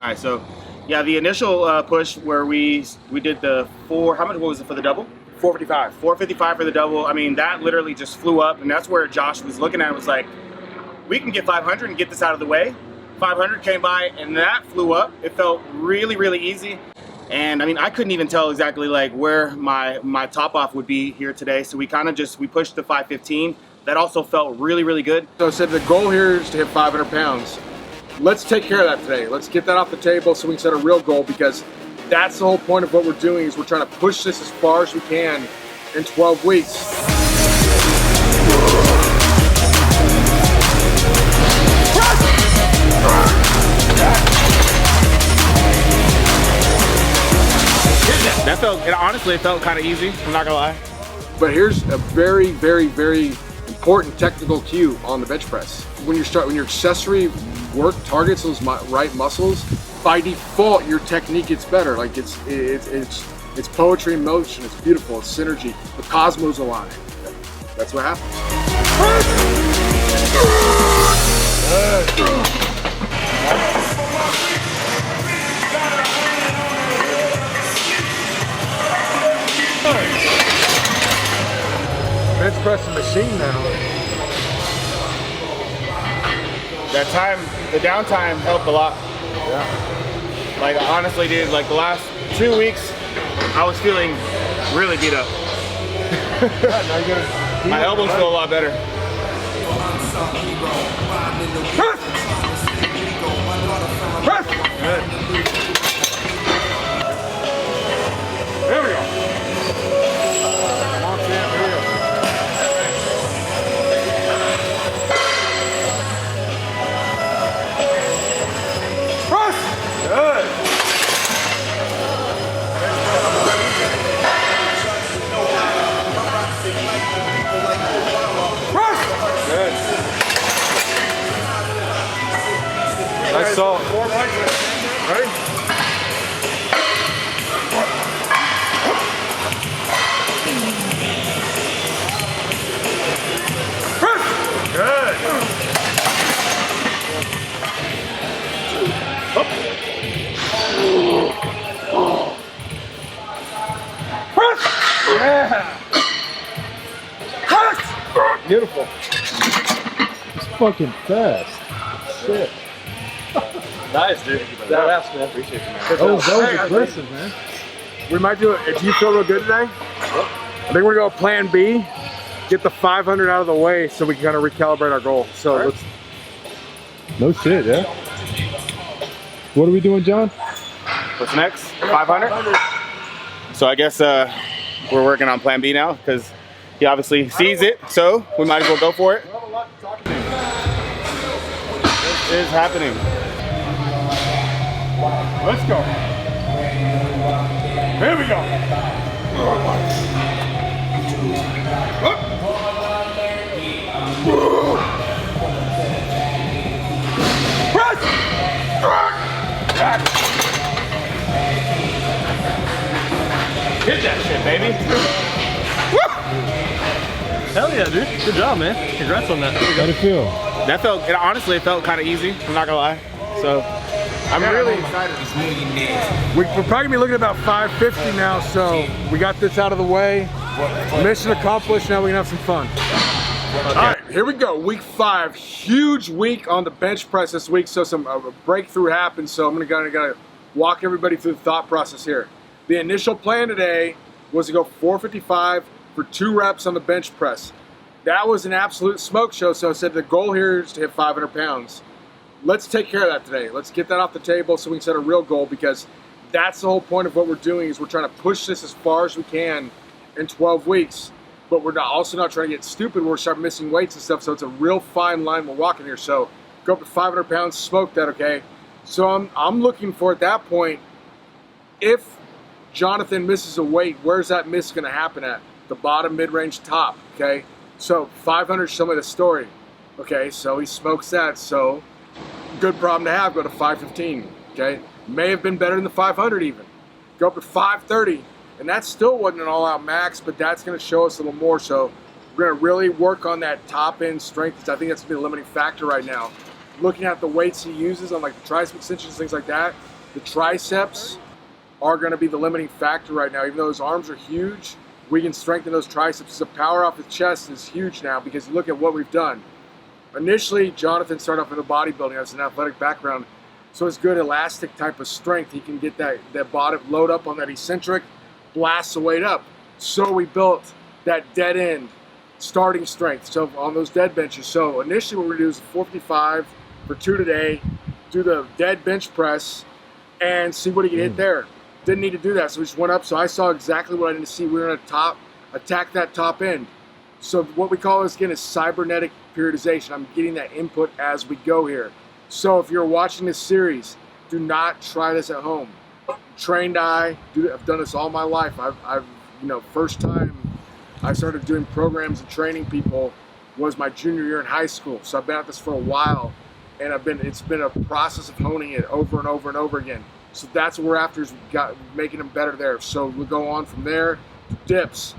All right, so yeah, the initial push where we did the how much, what was it for the double? 455. 455 for the double. I mean, that literally just flew up, and that's where Josh was looking at it, was like, we can get 500 and get this out of the way. 500 came by, and that flew up. It felt really, really easy. And I mean, I couldn't even tell exactly like where my top off would be here today. So we kind of we pushed to 515. That also felt really, really good. So I said the goal here is to hit 500 pounds. Let's take care of that today. Let's get that off the table so we can set a real goal, because that's the whole point of what we're doing, is we're trying to push this as far as we can in 12 weeks. That felt, honestly, it felt kind of easy, I'm not gonna lie. But here's a very, very, very important technical cue on the bench press. When your accessory work targets those right muscles, by default your technique gets better. Like it's poetry in motion. It's beautiful. It's synergy. The cosmos align. That's what happens. Bench pressing machine now. That time, the downtime helped a lot. Yeah. Like honestly, dude, like the last 2 weeks, I was feeling really beat up. My elbows feel a lot better. Good. There we go. Come on, Sam, here we go. Good. Good. Nice salt. Ready? Good. Yeah. Beautiful. It's fucking fast. Shit. Nice, dude. Badass, man. Appreciate you, man. That was aggressive, man. We might do it. Do you feel real good today? I think we're gonna go plan B, get the 500 out of the way so we can kind of recalibrate our goal. So let's. No shit, yeah. What are we doing, John? What's next? 500? So I guess we're working on plan B now, because he obviously sees it, so we might as well go for it. This is happening. Let's go. Here we go. Hit that shit, baby. Hell yeah, dude. Good job, man. Congrats on that. How'd it feel? That felt, honestly, it felt kind of easy, I'm not gonna lie. So I'm really excited. We're probably gonna be looking at about 550 now, so we got this out of the way. Mission accomplished, now we can have some fun. Okay. All right, here we go, week 5. Huge week on the bench press this week, so some breakthrough happened, so I'm gonna walk everybody through the thought process here. The initial plan today was to go 455 for 2 reps on the bench press. That was an absolute smoke show, so I said the goal here is to hit 500 pounds. Let's take care of that today. Let's get that off the table so we can set a real goal, because that's the whole point of what we're doing, is we're trying to push this as far as we can in 12 weeks. But we're also not trying to get stupid. We're start missing weights and stuff, so it's a real fine line we're walking here. So go up to 500 pounds, smoke that, okay? So I'm looking for, at that point, if Jonathan misses a weight, where's that miss gonna happen at? The bottom, mid-range, top, okay? So 500, show me the story. Okay, so he smokes that, so good problem to have, go to 515, okay? May have been better than the 500 even. Go up to 530, and that still wasn't an all-out max, but that's gonna show us a little more, so we're gonna really work on that top-end strength, because I think that's gonna be the limiting factor right now. Looking at the weights he uses on like the tricep extensions, things like that, The triceps are going to be the limiting factor right now. Even though his arms are huge, we can strengthen those triceps. The power off the chest is huge now because look at what we've done. Initially, Jonathan started off in the bodybuilding as an athletic background, so it's good elastic type of strength. He can get that bottom load up on that eccentric, blast the weight up. So we built that dead end starting strength. So on those dead benches. So initially, what we're gonna do is 455 for 2 today. Do the dead bench press and see what he can hit there. Didn't need to do that, so we just went up. So I saw exactly what I needed to see. We were gonna attack that top end. So what we call this again is cybernetic periodization. I'm getting that input as we go here. So if you're watching this series, do not try this at home. Trained eye, I've done this all my life. I've first time I started doing programs and training people was my junior year in high school. So I've been at this for a while, and it's been a process of honing it over and over and over again. So that's what we're after, is making them better there. So we'll go on from there to dips.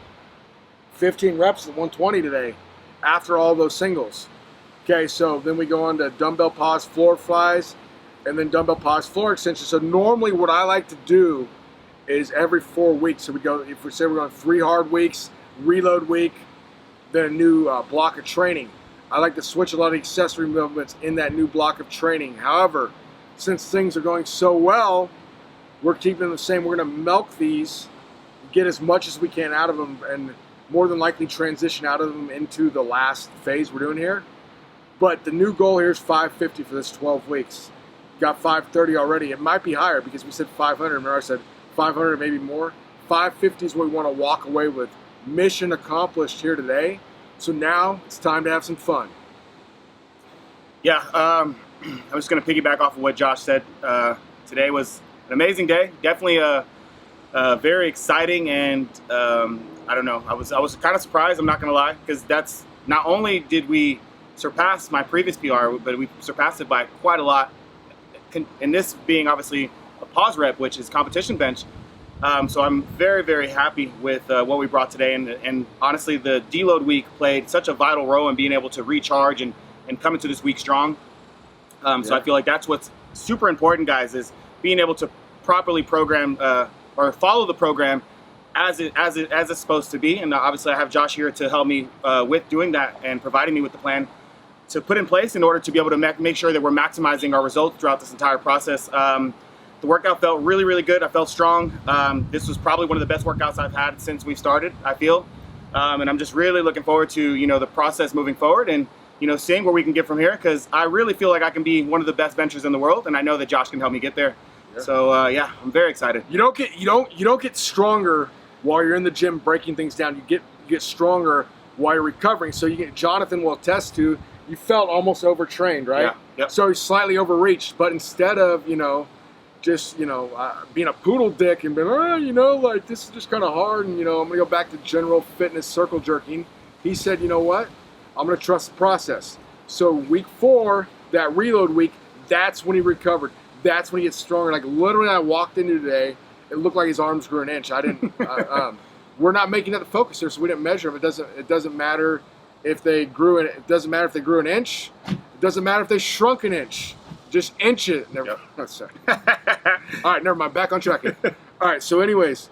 15 reps at 120 today after all those singles. Okay, so then we go on to dumbbell pause floor flies and then dumbbell pause floor extensions. So normally what I like to do is every 4 weeks. So we go, if we say we're going 3 hard weeks, reload week, then a new block of training. I like to switch a lot of accessory movements in that new block of training. However, since things are going so well, we're keeping them the same. We're going to milk these, get as much as we can out of them, and more than likely transition out of them into the last phase we're doing here. But the new goal here is 550 for this 12 weeks. Got 530 already. It might be higher because we said 500. Remember I said 500, maybe more. 550 is what we want to walk away with. Mission accomplished here today. So now it's time to have some fun. Yeah, I was going to piggyback off of what Josh said. Today was an amazing day. Definitely very exciting, and I don't know. I was kind of surprised. I'm not going to lie, because that's not only did we surpass my previous PR, but we surpassed it by quite a lot. And this being obviously a pause rep, which is competition bench. So I'm very, very happy with what we brought today. And honestly, the deload week played such a vital role in being able to recharge and come into this week strong. So I feel like that's what's super important, guys, is being able to properly program or follow the program as it's supposed to be. And obviously I have Josh here to help me with doing that and providing me with the plan to put in place in order to be able to make sure that we're maximizing our results throughout this entire process. The workout felt really, really good. I felt strong. This was probably one of the best workouts I've had since we started, I feel. And I'm just really looking forward to, the process moving forward and, seeing where we can get from here, because I really feel like I can be one of the best benchers in the world, and I know that Josh can help me get there. Yeah. So I'm very excited. You don't get stronger while you're in the gym breaking things down. You get stronger while you're recovering. So Jonathan will attest to, you felt almost overtrained, right? Yeah. Yep. So he's slightly overreached, but instead of just being a poodle dick and being, like this is just kind of hard, and I'm gonna go back to general fitness circle jerking, he said, you know what, I'm gonna trust the process. So week 4, that reload week, that's when he recovered. That's when he gets stronger. Like literally, I walked into today, it looked like his arms grew an inch. I didn't. We're not making that the focus here, so we didn't measure them. It doesn't matter if they grew it doesn't matter if they grew an inch. It doesn't matter if they shrunk an inch. Just inch it. Never. Yep. Oh, sorry. All right, never mind. Back on track here. All right. So, anyways,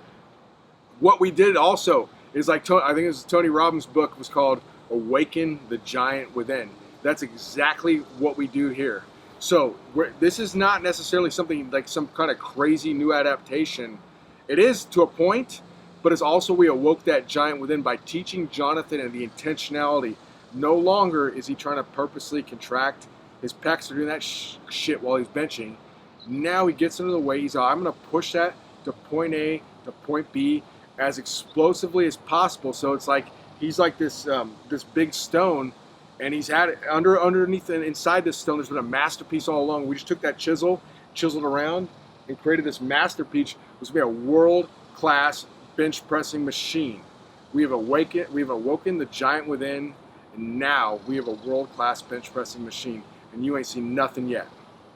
what we did also is I think it was Tony Robbins' book was called "Awaken the Giant Within." That's exactly what we do here. So this is not necessarily something like some kind of crazy new adaptation. It is to a point, but it's also we awoke that giant within by teaching Jonathan and the intentionality. No longer is he trying to purposely contract his pecs or doing that shit while he's benching. Now he gets into the way. He's I'm going to push that to point A to point B as explosively as possible. So it's like he's like this big stone, and he's had it underneath and inside this stone. There's been a masterpiece all along. We just took that chiseled around, and created this masterpiece. It was going to be a world-class bench pressing machine. We have awoken the giant within, and now we have a world-class bench pressing machine. And you ain't seen nothing yet.